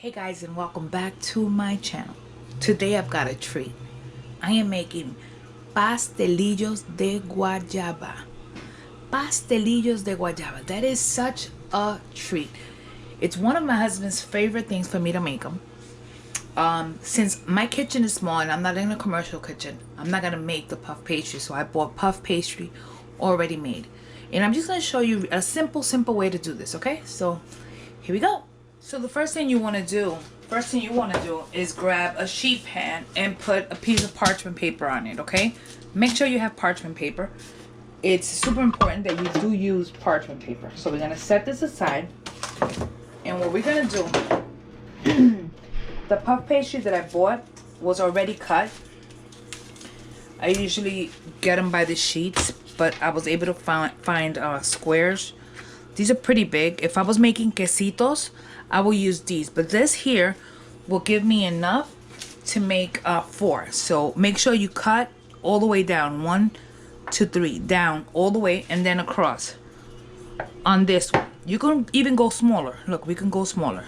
Hey guys, and welcome back to my channel. Today I've got a treat. I am making pastelillos de guayaba. Pastelillos de guayaba. That is such a treat. It's one of my husband's favorite things for me to make them. Since my kitchen is small and I'm not in a commercial kitchen, I'm not gonna make the puff pastry, so I bought puff pastry already made. And I'm just gonna show you a simple way to do this, okay? So here we go. So the first thing you want to do is grab a sheet pan and put a piece of parchment paper on it, okay? Make sure you have parchment paper. It's super important that you do use parchment paper. So we're going to set this aside. And what we're going to do, the puff pastry that I bought was already cut. I usually get them by the sheets, but I was able to find squares. These are pretty big. If I was making quesitos, I will use these, but this here will give me enough to make 4. So make sure you cut all the way down, 1, 2, 3, down all the way, and then across on this one. You can even go smaller. Look, we can go smaller.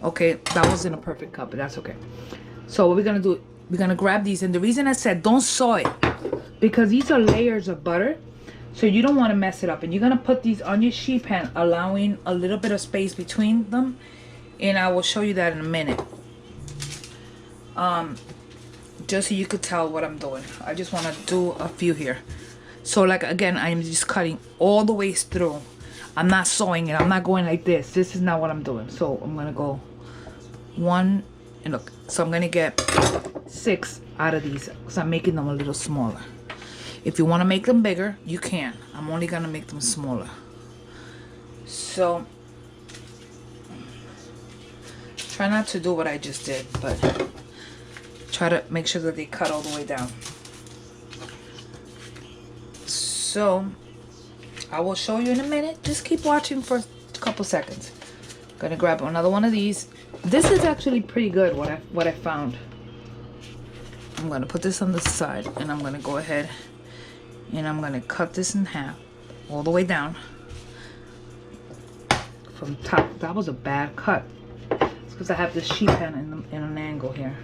Okay, that wasn't a perfect cut, but that's okay. So what we're gonna do, we're gonna grab these, and the reason I said don't saw it, because these are layers of butter. So you don't want to mess it up. And you're going to put these on your sheet pan, allowing a little bit of space between them. And I will show you that in a minute. Just so you could tell what I'm doing. I just want to do a few here. So like, again, I'm just cutting all the way through. I'm not sewing it. I'm not going like this. This is not what I'm doing. So I'm going to go 1. And look. So I'm going to get 6 out of these. Because I'm making them a little smaller. If you want to make them bigger, you can. I'm only going to make them smaller. So, try not to do what I just did, but try to make sure that they cut all the way down. So, I will show you in a minute. Just keep watching for a couple seconds. I'm going to grab another one of these. This is actually pretty good, what I found. I'm going to put this on the side, and I'm going to go ahead and I'm going to cut this in half all the way down from top. That was a bad cut. It's because I have the sheet pan in an angle here.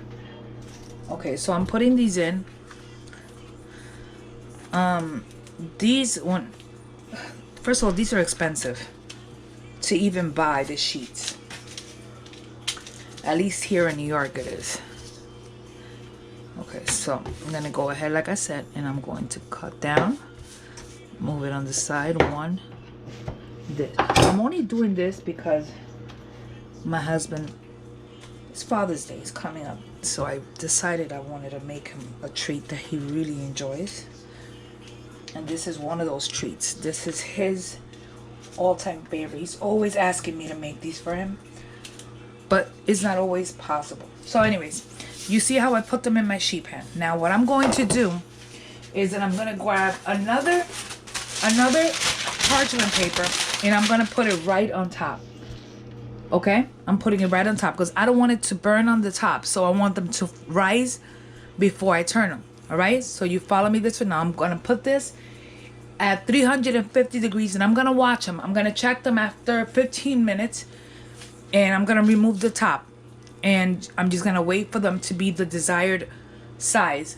Okay, so I'm putting these in. First of all, these are expensive to even buy the sheets. At least here in New York it is. Okay, so I'm going to go ahead, like I said, and I'm going to cut down. Move it on the side. 1. This. I'm only doing this because my husband, his Father's Day is coming up. So I decided I wanted to make him a treat that he really enjoys. And this is one of those treats. This is his all-time favorite. He's always asking me to make these for him. But it's not always possible. So anyways, you see how I put them in my sheet pan. Now what I'm going to do is that I'm going to grab another parchment paper, and I'm going to put it right on top. Okay? I'm putting it right on top because I don't want it to burn on the top. So I want them to rise before I turn them. Alright? So you follow me this one. Now I'm going to put this at 350 degrees, and I'm going to watch them. I'm going to check them after 15 minutes, and I'm going to remove the top. And I'm just going to wait for them to be the desired size.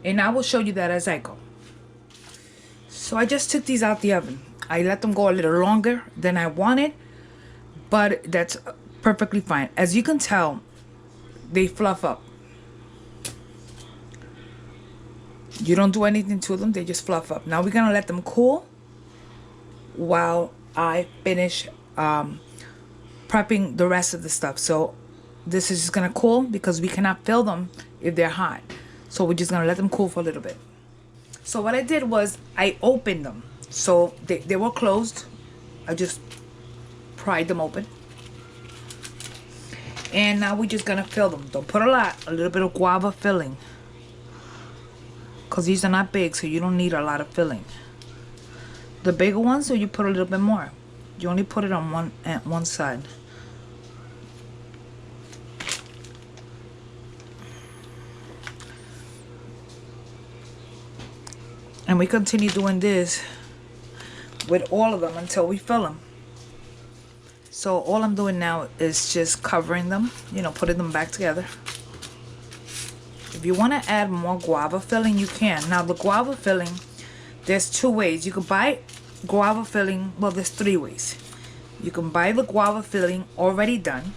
And I will show you that as I go. So I just took these out the oven. I let them go a little longer than I wanted. But that's perfectly fine. As you can tell, they fluff up. You don't do anything to them. They just fluff up. Now we're going to let them cool while I finish prepping the rest of the stuff. So this is just going to cool because we cannot fill them if they're hot. So we're just going to let them cool for a little bit. So what I did was I opened them. So they were closed. I just pried them open. And now we're just going to fill them. Don't put a lot. A little bit of guava filling. Because these are not big, so you don't need a lot of filling. The bigger ones, so you put a little bit more. You only put it on one side. And we continue doing this with all of them until we fill them. So So all I'm doing now is just covering them, you know, putting them back together. If you want to add more guava filling, you can. Now the guava filling, there's two ways. You can buy guava filling, well, there's three ways. You can buy the guava filling already done,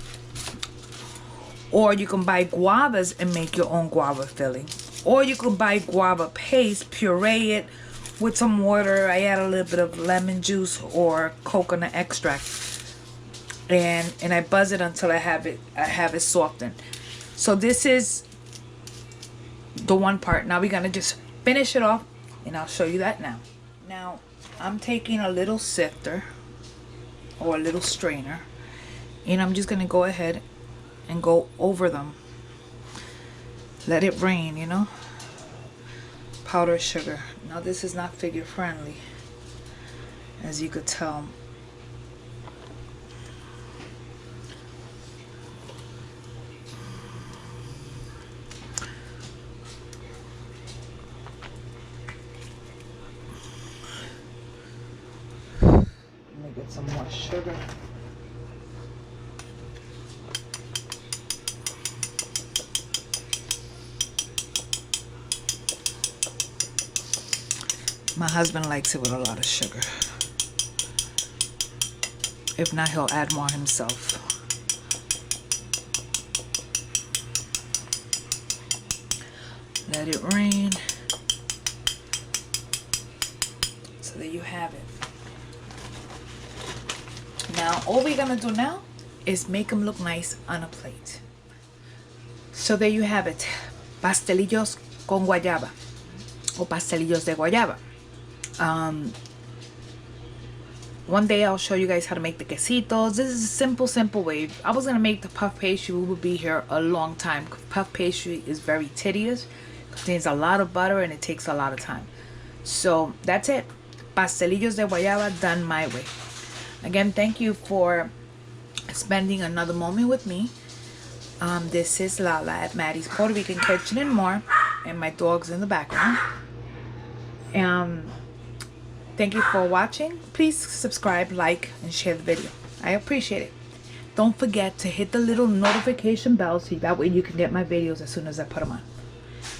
or you can buy guavas and make your own guava filling, or you can buy guava paste, puree it with some water. I add a little bit of lemon juice or coconut extract, and I buzz it until I have it softened. So this is the one part. Now we're gonna just finish it off, and I'll show you that now. Now I'm taking a little sifter or a little strainer, and I'm just gonna go ahead and go over them. Let it rain, you know. Powdered sugar. Now this is not figure friendly, as you could tell. Let me get some more sugar. My husband likes it with a lot of sugar. If not, he'll add more himself. Let it rain. So there you have it. Now, all we're gonna do now is make them look nice on a plate. So there you have it. Pastelillos con guayaba, o pastelillos de guayaba. One day I'll show you guys how to make the quesitos. This is a simple way. I was gonna make the puff pastry. We would be here a long time. Puff pastry is very tedious, contains a lot of butter, and it takes a lot of time. So that's it. Pastelillos de guayaba done my way. Again, thank you for spending another moment with me. This is Lala at Maddie's Puerto Rican Kitchen and More, and my dog's in the background. Thank you for watching. Please subscribe, like, and share the video. I appreciate it. Don't forget to hit the little notification bell so that way you can get my videos as soon as I put them on.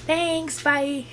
Thanks. Bye.